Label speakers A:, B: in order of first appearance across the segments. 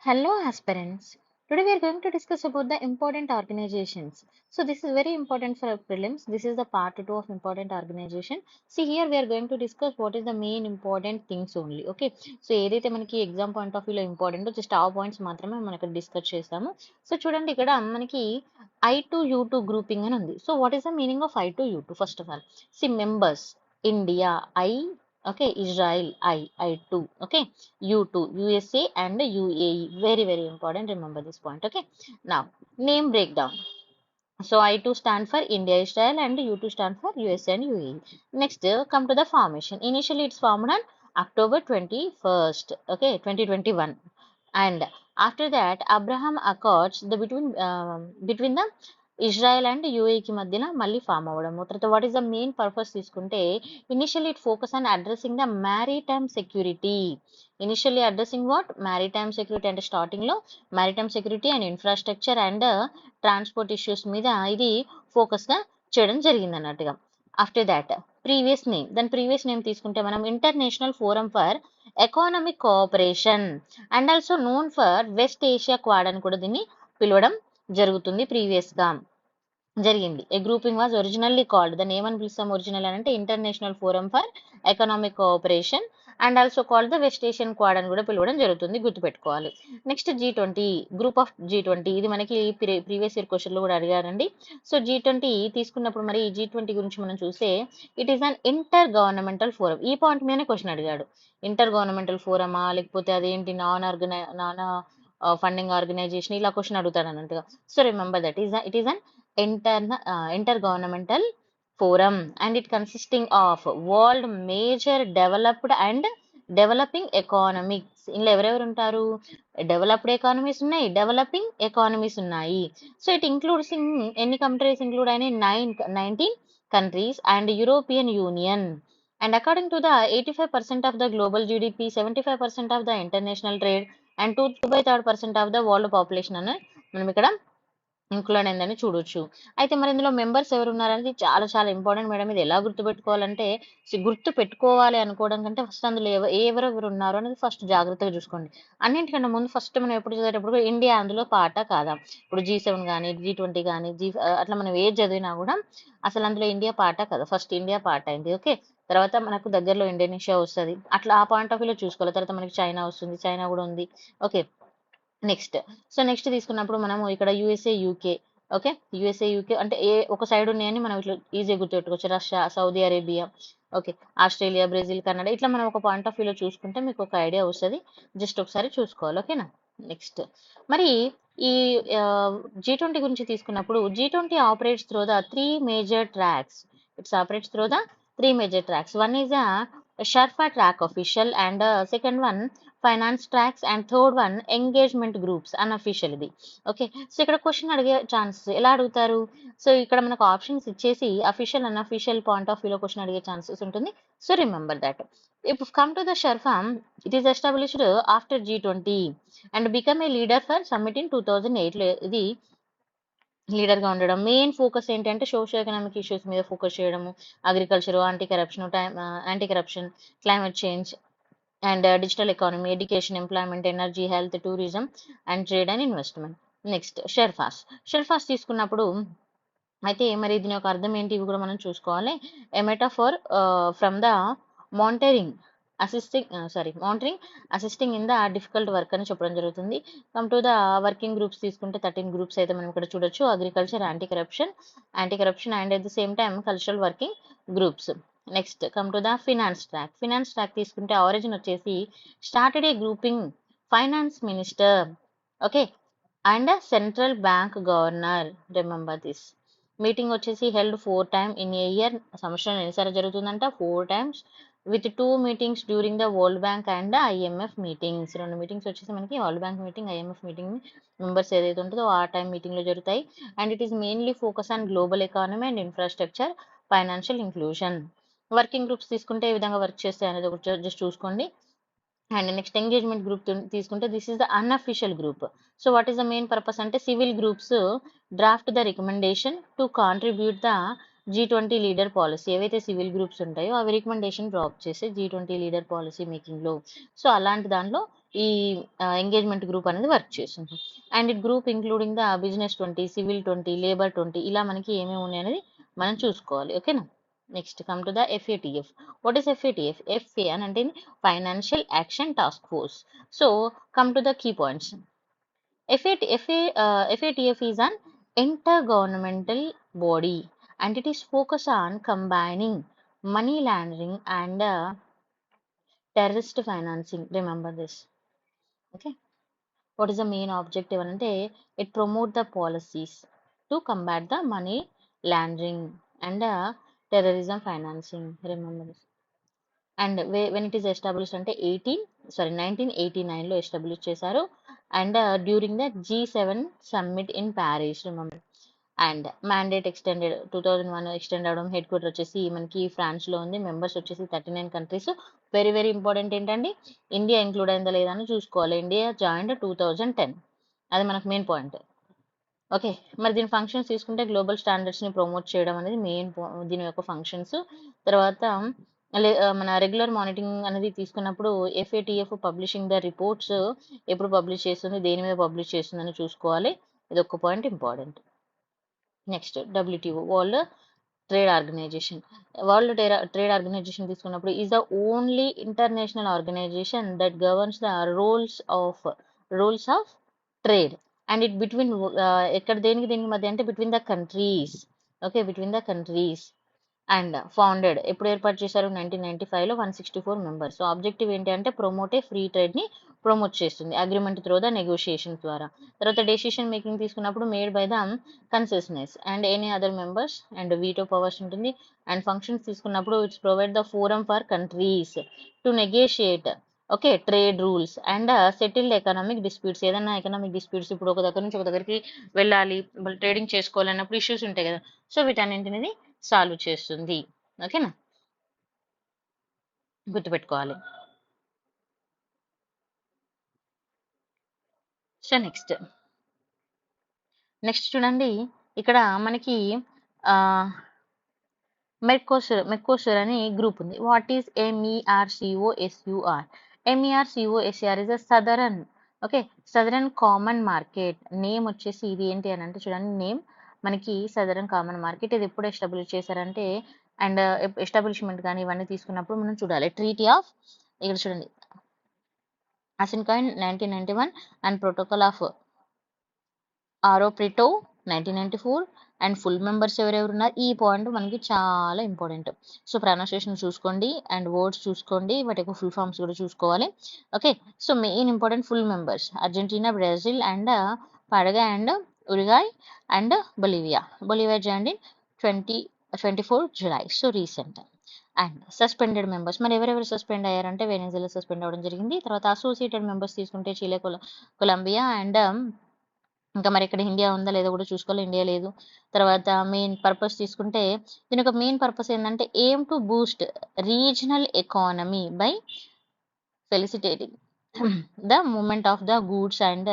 A: Hello aspirants. Today we are going to discuss about the important organizations. So this is very important for prelims. This is the part 2 of important organization. See here we are going to discuss what is the main important things only. Okay. So ఏదైతే మనకి exam point of వ్యూలో important just ఆ points మాత్రమే మనం ఇక్కడ discuss చేస్తాము. So చూడండి ఇక్కడ మనకి I2 U2 గ్రూపింగ్ అని ఉంది. So what is the meaning of I2 U2 first of all? See members India I, okay, Israel I2, okay, U2 USA and UAE, very important, remember this point. Okay, now name breakdown. So I2 stand for India, Israel, and U2 stand for USA and UAE. Next, come to the formation. Initially it's formed on October 21st, okay, 2021, and after that Abraham Accords the between the Israel and యూఏకి మధ్యన మళ్ళీ form అవ్వడము. తర్వాత what is the main purpose తీసుకుంటే initially it focus on addressing the maritime security. Initially addressing what maritime security, అంటే starting లో maritime security and infrastructure and transport issues మీద ఇది ఫోకస్ గా చేయడం జరిగింది అన్నట్టుగా. ఆఫ్టర్ దాట్ దాని ప్రీవియస్ నేమ్ తీసుకుంటే మనం international forum for economic cooperation and also known for west Asia quad అని కూడా దీన్ని పిలవడం జరుగుతుంది. ప్రీవియస్ గా జరిగింది. ఏ గ్రూపింగ్ వాజ్ ఒరిజినల్లీ కాల్డ్, దాన్ని ఏమని పిలుస్తాం ఒరిజినల్ అని అంటే international forum for economic cooperation and also called the west Asian quad అని కూడా పిలవడం జరుగుతుంది, గుర్తుపెట్టుకోవాలి. Next G20, group of G20, ఇది మనకి ప్రీవియస్ ఇయర్ క్వశ్చన్ లో కూడా అడిగారండి. సో G20 తీసుకున్నప్పుడు మరి G20 గురించి మనం చూస్తే it is an inter governmental forum. ఈ పాయింట్ మీదనే క్వశ్చన్ అడిగాడు. ఇంటర్ గవర్నమెంటల్ ఫోరమా లేకపోతే అదేంటి నాన్ ఫండింగ్ ఆర్గనైజేషన్, ఇలా క్వశ్చన్ అడుగుతాడు అన్నట్టుగా. So remember that it is an intergovernmental forum and it consisting of world major developed and developing economics. ఇందులో ఎవరెవరు ఉంటారు? డెవలప్డ్ ఎకానమీస్ ఉన్నాయి, డెవలపింగ్ ఎకానమీస్ ఉన్నాయి. సో ఇట్ ఇంక్లూడ్స్ ఎన్ని కంట్రీస్ ఇంక్లూడ్ అయినాయి? 19 countries and European Union. And according to the 85% of the global GDP, 75% of the international trade and 2/3% of the world population అని మనం ఇక్కడ ఇంక్లూడ్ అయిందని చూడొచ్చు. అయితే మరి ఇందులో మెంబర్స్ ఎవరు ఉన్నారనేది చాలా ఇంపార్టెంట్ మేడం. ఇది ఎలా గుర్తుపెట్టుకోవాలంటే గుర్తు పెట్టుకోవాలి అనుకోవడం కంటే ఫస్ట్ అందులో ఎవరెవరు ఉన్నారు అనేది ఫస్ట్ జాగ్రత్తగా చూసుకోండి. అన్నింటికన్నా ముందు ఫస్ట్ మనం ఎప్పుడు చదివేటప్పుడు ఇండియా అందులో పార్టా కాదా? ఇప్పుడు G7 కానీ G20 కానీ అట్లా మనం ఏది చదివినా కూడా అసలు అందులో ఇండియా పార్టా కదా? ఫస్ట్ ఇండియా పార్ట్ అయింది. ఓకే, తర్వాత మనకు దగ్గరలో ఇండోనేషియా వస్తుంది, అట్లా ఆ పాయింట్ ఆఫ్ వ్యూలో చూసుకోవాలి. తర్వాత మనకి చైనా వస్తుంది, చైనా కూడా ఉంది. ఓకే, నెక్స్ట్ తీసుకున్నప్పుడు మనము ఇక్కడ USA UK, okay, USA UK అంటే ఒక సైడ్ ఉన్నాయని మనం ఇట్లా ఈజీగా గుర్తుపెట్టుకోవచ్చు. Russia, Saudi Arabia, okay, Australia, Brazil, Canada, ఇట్లా మనం ఒక పాయింట్ ఆఫ్ వ్యూలో చూసుకుంటే మీకు ఒక ఐడియా వస్తుంది. జస్ట్ ఒకసారి చూసుకోవాలి. ఓకేనా? నెక్స్ట్ మరి ఈ G20 గురించి తీసుకున్నప్పుడు G20 operates through the 3 major tracks. It's operates through the 3 major tracks. One is sherpa track official and second one finance tracks and third one engagement groups unofficial ఇది. Okay, so ఇక్కడ question అడిగే chance ఎలా అడుగుతారు? So ఇక్కడ మనకు options ఇచ్చేసి official unofficial point of వ్యూలో question అడిగే ఛాన్సెస్ ఉంటుంది. So remember that. If come to the Sharfa, it is established after G20 and become a leader for summit in 2008. ఇది లీడర్ గా ఉండడం. మెయిన్ ఫోకస్ ఏంటంటే సోషల్ ఎకనామిక్ ఇష్యూస్ మీద focus చేయడము, agriculture, anti corruption, climate change and digital economy, education, employment, energy, health, tourism and trade and investment. Next sherpas తీసుకున్నప్పుడు అయితే మరి దీని యొక్క అర్థం ఏంటి, ఇవి కూడా మనం చూసుకోవాలి. A metaphor from the monitoring assisting in the difficult work అని చెప్పడం జరుగుతుంది. Come to the working groups తీసుకుంటే 13 గ్రూప్స్ అయితే మనం ఇక్కడ చూడొచ్చు. Agriculture, anti corruption and at the same time cultural working groups. Next come to the finance track తీసుకుంటే origin వచ్చేసి started a grouping finance minister, okay, and central bank governor. Remember this. Meeting వచ్చేసి held 4 times in a year. సంవత్సరం ఎన్నిసార్లు జరుగుతుందంట? 4 times with 2 meetings during the world bank and IMF meetings. 2 meetings వచ్చేసి మనకి world bank meeting, IMF meeting members ఏదైతే ఉంటుందో ఆ time meeting లో జరుగుతాయి. And it is mainly focus on global economy and infrastructure, financial inclusion. Working groups తీసుకుంటే ఏ విధంగా work చేస్తాయి అనేది ఒకటి జస్ట్ చూసుకోండి. అండ్ నెక్స్ట్ ఎంగేజ్మెంట్ గ్రూప్ తీసుకుంటే this is the unofficial group. So what is the main purpose అంటే civil groups draft the recommendation to contribute the G20 leader policy. ఏవైతే civil groups ఉంటాయో అవి రికమెండేషన్ డ్రాప్ చేసే G20 leader policy making లో. So అలాంటి దానిలో ఈ engagement group అనేది వర్క్ చేస్తుంది. And it group including the business 20, civil 20, labour 20 ఇలా మనకి ఏమేమి ఉన్నాయి అనేది మనం చూసుకోవాలి. ఓకేనా. Next come to the FATF. What is FATF? FA అని అంటే financial action task force. So come to the key points. FATF is an intergovernmental body and it is focused on combining money laundering and terrorist financing. Remember this. Okay. What is the main objective? అంటే it promote the policies to combat the money laundering and terrorism financing. Remember this. And when it is established అంటే 1989 లో establish చేశారు. And during the G7 summit in Paris. Remember. And mandate extended 2001 extend అవడం. Head quarter వచ్చేసి మనకి France లో ఉంది. Members వచ్చేసి 39 countries. Very very important ఏంటండి, ఇండియా ఇంక్లూడ్ అయిందా లేదా అని చూసుకోవాలి. India joined 2010. అది మనకు మెయిన్ పాయింట్. ఓకే. మరి దీని ఫంక్షన్స్ తీసుకుంటే గ్లోబల్ స్టాండర్డ్స్ ని ప్రమోట్ చేయడం అనేది మెయిన్ దీని యొక్క ఫంక్షన్స్. తర్వాత మన రెగ్యులర్ మానిటరింగ్ అనేది తీసుకున్నప్పుడు FATF పబ్లిషింగ్ ద రిపోర్ట్స్ ఎప్పుడు పబ్లిష్ చేస్తుంది, దేని మీద పబ్లిష్ చేస్తుంది అని చూసుకోవాలి. ఇది ఒక point important. Next WTO, world trade organisation. World trade organisation తీసుకున్నప్పుడు is the only international organisation that governs the rules of trade and it between ఎక్కడ దేనికి మధ్య అంటే between the countries. Okay, between the countries. And founded ఎప్పుడు ఏర్పాటు చేశారు? 1995లో 164 members. So objective ఏంటి అంటే ప్రమోటే ఫ్రీ ట్రేడ్ ని ప్రమోట్ చేస్తుంది అగ్రిమెంట్ త్రూ ద నెగోషియేషన్ ద్వారా. తర్వాత డెసిషన్ మేకింగ్ తీసుకున్నప్పుడు made by the concessioners and any other members and veto powers ఉంటుంది. అండ్ ఫంక్షన్స్ తీసుకున్నప్పుడు it's provide the forum for countries to negotiate okay trade rules and settled economic disputes. ఏదైనా economic disputes ఇప్పుడు ఒక దగ్గర నుంచి ఒక దగ్గరికి వెళ్ళాలి, ట్రేడింగ్ చేసుకోవాలన్నప్పుడు ఇష్యూస్ ఉంటాయి కదా, సో వీటన్నింటిని సాల్వ్ చేస్తుంది. ఓకేనా, గుర్తుపెట్టుకోవాలి. సో నెక్స్ట్ చూడండి, ఇక్కడ మనకి మెర్కోసూర్ అని గ్రూప్ ఉంది. What is MERCOSUR? MERCOSUR is a southern common market. Name వచ్చేసి ఇది ఏంటి అని అంటే చూడండి, నేమ్ మనకి సదరన్ కామన్ మార్కెట్. ఇది ఎప్పుడు ఎస్టాబ్లిష్ చేశారంటే అండ్ ఎస్టాబ్లిష్మెంట్ కానీ ఇవన్నీ తీసుకున్నప్పుడు మనం చూడాలి. ట్రీటీ ఆఫ్ ఇక్కడ చూడండి Asuncion 1991 and protocol of Ouro Preto 1994 and full members ఎవరెవరు ఉన్నారు, ఈ పాయింట్ మనకి చాలా ఇంపార్టెంట్. సో ప్రొనౌన్సియేషన్ చూసుకోండి అండ్ వర్డ్స్ చూసుకోండి, వాటి యొక్క ఫుల్ ఫామ్స్ కూడా చూసుకోవాలి. Okay, so main important full members Argentina, Brazil and Paraguay and Uruguay and Bolivia joined in 24 July. So recent. And suspended members మరి ఎవరెవరు సస్పెండ్ అయ్యారంటే వెనిజులా సస్పెండ్ అవ్వడం జరిగింది. తర్వాత అసోసియేటెడ్ మెంబర్స్ తీసుకుంటే చిలే, కొలంబియా అండ్ ఇంకా మరి ఇక్కడ ఇండియా ఉందా లేదో కూడా చూసుకోవాలి. ఇండియా లేదు. తర్వాత మెయిన్ పర్పస్ తీసుకుంటే దీని యొక్క మెయిన్ పర్పస్ ఏంటంటే aim to boost regional economy by felicitating the movement of the goods and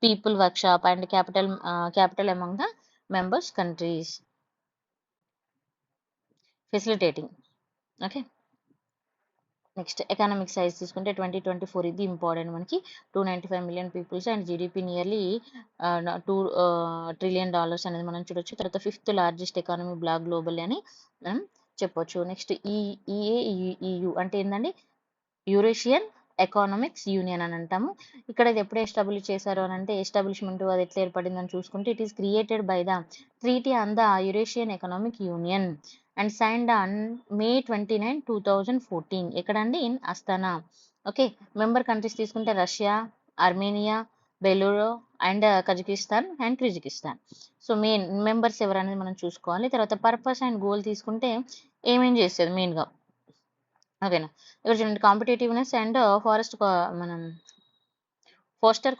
A: people, workshop and capital among the members countries, facilitating. Okay, next economic size తీసుకుంటే 2024 ఇది important మనకి. 295 million peoples and GDP nearly $2 trillion అనేది మనం చూడొచ్చు. తర్వాత 5th largest economy black global అని మనం చెప్పొచ్చు. నెక్స్ట్ EU అంటే ఏంటండి, యూరేషియన్ ఎకనామిక్స్ యూనియన్ అని అంటాము. ఇక్కడ ఇది ఎప్పుడు ఎస్టాబ్లిష్ చేశారు అని అంటే ఎస్టాబ్లిష్మెంట్ అది ఎట్లా ఏర్పడిందని చూసుకుంటే it is created by the treaty on the Eurasian economic union and signed on May 29, 2014. ఎక్కడండి? In Astana. Okay, member countries తీసుకుంటే Russia, Armenia, Belarus and Kazakhstan and Kyrgyzstan. So main members ఎవరనేది మనం చూసుకోవాలి. తర్వాత పర్పస్ అండ్ గోల్ తీసుకుంటే ఏమేం చేస్తుంది మెయిన్గా. ఓకేనా, ఇక్కడ చూడండి కాంపిటేటివ్నెస్ అండ్ మనం foster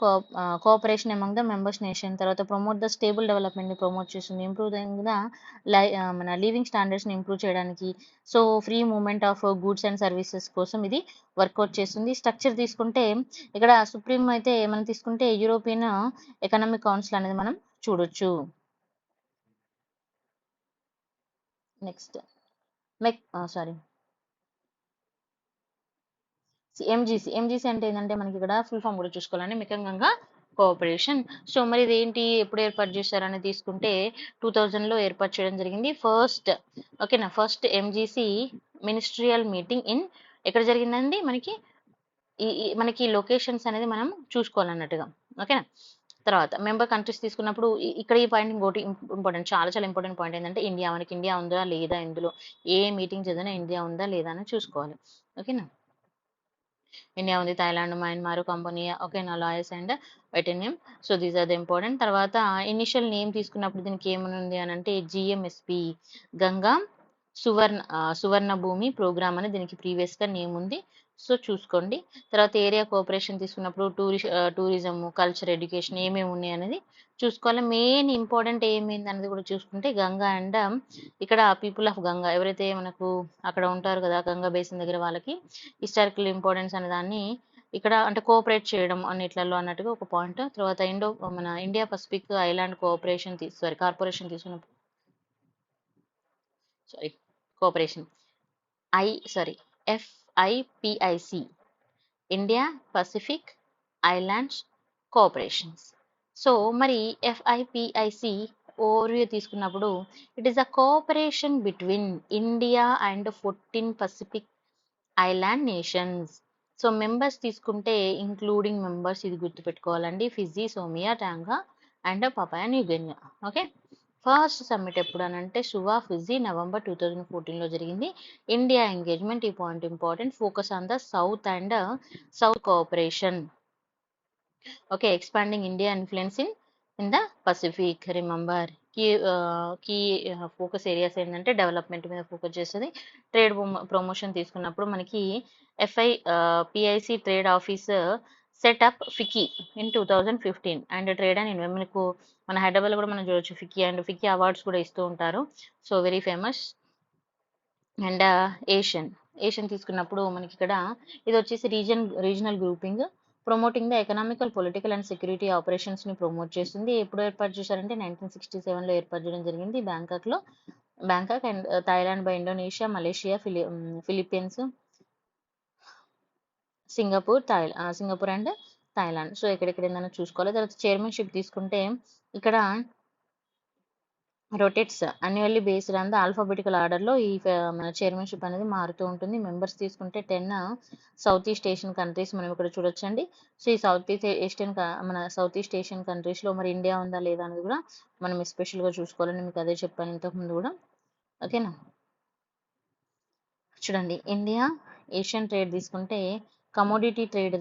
A: cooperation among the members nation. తర్వాత ప్రమోట్ ద స్టేబుల్ డెవలప్మెంట్ని ప్రమోట్ చేస్తుంది. ఇంప్రూవ్ ద మన లివింగ్ స్టాండర్డ్స్ని ఇంప్రూవ్ చేయడానికి. So free movement of goods and services కోసం ఇది వర్కౌట్ చేస్తుంది. స్ట్రక్చర్ తీసుకుంటే ఇక్కడ సుప్రీం అయితే మనం తీసుకుంటే యూరోపియన్ ఎకనామిక్ కౌన్సిల్ అనేది మనం చూడొచ్చు. నెక్స్ట్ ఎంజీసీ అంటే ఏంటంటే మనకి ఇక్కడ ఫుల్ ఫామ్ కూడా చూసుకోవాలండి, మెకంగ్ గంగా కోఆపరేషన్. సో మరి ఇదేంటి, ఎప్పుడు ఏర్పాటు చేశారని తీసుకుంటే 2000లో ఏర్పాటు చేయడం జరిగింది. ఓకేనా, ఫస్ట్ ఎంజీసీ మినిస్ట్రియల్ మీటింగ్ ఎక్కడ జరిగిందండి, మనకి లొకేషన్స్ అనేది మనం చూసుకోవాలన్నట్టుగా. ఓకేనా, తర్వాత మెంబర్ కంట్రీస్ తీసుకున్నప్పుడు ఇక్కడ ఈ పాయింట్ ఇంకోటి ఇంపార్టెంట్, చాలా చాలా ఇంపార్టెంట్ పాయింట్ ఏంటంటే మనకి ఇండియా ఉందా లేదా, ఇందులో ఏ మీటింగ్ చదివినా ఇండియా ఉందా లేదా అని చూసుకోవాలి. ఓకేనా, ఇండియా ఉంది, థాయిలాండ్, మయన్మార్, కంబోడియా, ఓకేనా, Laos and Vietnam. So these are the important. తర్వాత ఇనిషియల్ నేమ్ తీసుకున్నప్పుడు దీనికి ఏమనుంది అని అంటే జిఎంఎస్పి, గంగా సువర్ణ భూమి ప్రోగ్రామ్ అని దీనికి ప్రీవియస్గా నేమ్ ఉంది. సో చూసుకోండి. తర్వాత ఏరియా కోఆపరేషన్ తీసుకున్నప్పుడు టూరిజం, కల్చర్, ఎడ్యుకేషన్ ఏమేమి ఉన్నాయి అనేది చూసుకోవాలి. మెయిన్ ఇంపార్టెంట్ ఏమైంది అనేది కూడా చూసుకుంటే గంగా అండ్ ఇక్కడ పీపుల్ ఆఫ్ గంగా ఎవరైతే మనకు అక్కడ ఉంటారు కదా గంగా బేసిన్ దగ్గర, వాళ్ళకి హిస్టారికల్ ఇంపార్టెన్స్ అనే దాన్ని ఇక్కడ అంటే కోఆపరేట్ చేయడం అన్నిట్లలో అన్నట్టుగా ఒక పాయింట్. తర్వాత మన ఇండియా పసిఫిక్ ఐలాండ్ కార్పొరేషన్ తీసుకున్నప్పుడు cooperation FIPIC, India Pacific islands cooperations. So మరి FIPIC ఓవర్వ్యూ తీసుకున్నప్పుడు it is a cooperation between India and 14 Pacific island nations. So members తీసుకుంటే ఇంక్లూడింగ్ మెంబర్స్ ఇది గుర్తుపెట్టుకోవాలండి, Fiji, Samoa, Tonga and Papua New Guinea. Okay, first summit ఎప్పుడు అని అంటే Suva Fiji November 2014లో జరిగింది. ఇండియా ఎంగేజ్మెంట్, ఈ point important, focus on the south cooperation. Okay, expanding India influence in the pacific. Remember key focus areas ఏంటంటే development మీద focus చేస్తుంది. Trade promotion తీసుకున్నప్పుడు మనకి FIPIC trade office setup FICCI in 2015 and trade and investment. మన హైదరాబాద్లో కూడా మనం చూడొచ్చు ఫికీ అవార్డ్స్ కూడా ఇస్తూ ఉంటారు. So very famous. And ASEAN తీసుకున్నప్పుడు మనకి ఇక్కడ ఇది వచ్చేసి regional grouping, promoting the economical, political and security operations ని ప్రమోట్ చేస్తుంది. ఎప్పుడు ఏర్పాటు చేశారంటే 1967లో ఏర్పాటు చేయడం జరిగింది Bangkok and Thailand by Indonesia, Malaysia, Philippines, Singapore and Thailand. So ఎక్కడెక్కడ ఏందన్నా చూసుకోవాలి. తర్వాత చైర్మన్షిప్ తీసుకుంటే ఇక్కడ rotates annually based on the alphabetical ఆర్డర్లో ఈ మన చైర్మన్షిప్ అనేది మారుతూ ఉంటుంది. మెంబర్స్ తీసుకుంటే 10 సౌత్ ఈస్ట్ ఏషియన్ కంట్రీస్ మనం ఇక్కడ చూడొచ్చండి. సో ఈ సౌత్ ఈస్ట్ ఏషియన్ కంట్రీస్లో మరి ఇండియా ఉందా లేదా అనేది కూడా మనం ఎస్పెషల్గా చూసుకోవాలని మీకు అదే చెప్పాను ఇంతకుముందు కూడా. ఓకేనా, చూడండి ఇండియా ఏషియన్ ట్రేడ్ తీసుకుంటే కమోడిటీ ట్రేడ్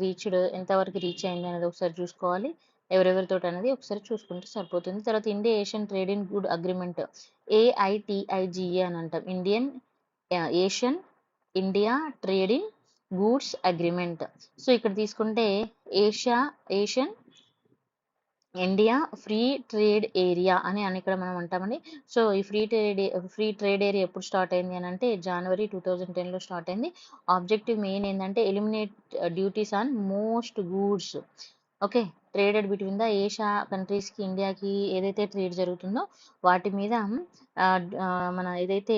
A: ఎంతవరకు రీచ్ అయింది అనేది ఒకసారి చూసుకోవాలి, ఎవరెవరితో అనేది ఒకసారి చూసుకుంటే సరిపోతుంది. తర్వాత India ASEAN trade in good agreement, AITIGA అని అంటాం, ASEAN India trade in goods agreement. So ఇక్కడ తీసుకుంటే ASEAN India free trade area అని ఇక్కడ మనం అంటామండి. సో ఈ ఫ్రీ ట్రేడ్ ఏరియా ఎప్పుడు స్టార్ట్ అయింది అని అంటే జనవరి 2010లో స్టార్ట్ అయింది. ఆబ్జెక్టివ్ మెయిన్ ఏంటంటే eliminate duties on most goods. Okay, traded between the Asia కంట్రీస్కి ఇండియాకి ఏదైతే ట్రేడ్ జరుగుతుందో వాటి మీద మన ఏదైతే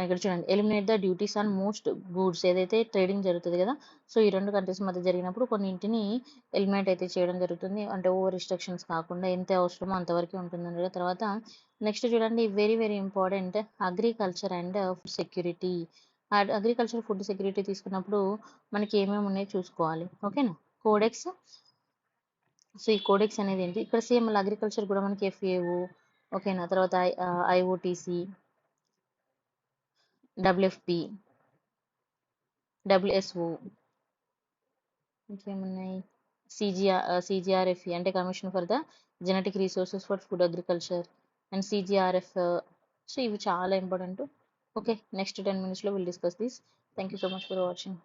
A: ఇక్కడ చూడండి, eliminate the duties on most goods, ఏదైతే ట్రేడింగ్ జరుగుతుంది కదా, సో ఈ రెండు కంట్రీస్ మధ్య జరిగినప్పుడు కొన్నింటిని ఎలిమినేట్ అయితే చేయడం జరుగుతుంది. అంటే ఓవర్ రిస్ట్రిక్షన్స్ కాకుండా ఎంత అవసరమో అంతవరకు ఉంటుంది. తర్వాత నెక్స్ట్ చూడండి, very very important, agriculture and food security. Agriculture food security తీసుకున్నప్పుడు మనకి ఏమేమి ఉన్నాయో చూసుకోవాలి. ఓకేనా, కోడెక్స్. సో ఈ కోడెక్స్ అనేది ఏంటి, ఇక్కడ సేమ్ అగ్రికల్చర్ కూడా మనకి FAO, ఓకేనా, తర్వాత IOTC, WFP, WSO, ఇంకేమున్నాయి, CGRFE అంటే commission for the genetic resources for food agriculture and CGRF. So ఇవి చాలా important. Okay, next 10 minutes will discuss this. Thank you so much for watching.